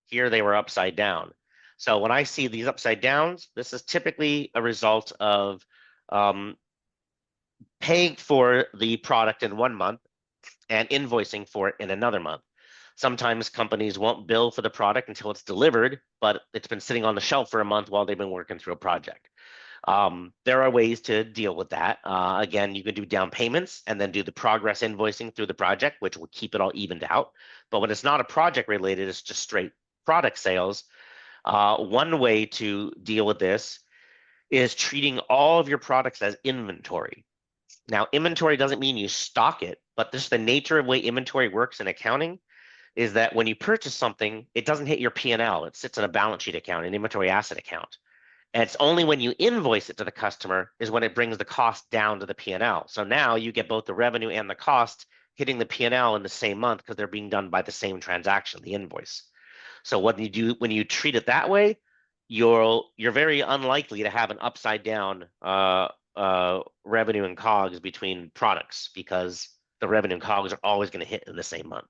Here they were upside down. So when I see these upside downs, this is typically a result of paying for the product in 1 month and invoicing for it in another month. Sometimes companies won't bill for the product until it's delivered, but it's been sitting on the shelf for a month while they've been working through a project. There are ways to deal with that. Again, you can do down payments and then do the progress invoicing through the project, which will keep it all evened out. But when it's not a project related, it's just straight product sales. One way to deal with this is treating all of your products as inventory. Now, inventory doesn't mean you stock it, but this is the nature of the way inventory works in accounting is that when you purchase something, it doesn't hit your P&L. It sits in a balance sheet account, an inventory asset account. And it's only when you invoice it to the customer is when it brings the cost down to the P&L. So now you get both the revenue and the cost hitting the P&L in the same month because they're being done by the same transaction, the invoice. So when you treat it that way, you're very unlikely to have an upside down revenue and COGS between products because the revenue and COGS are always going to hit in the same month.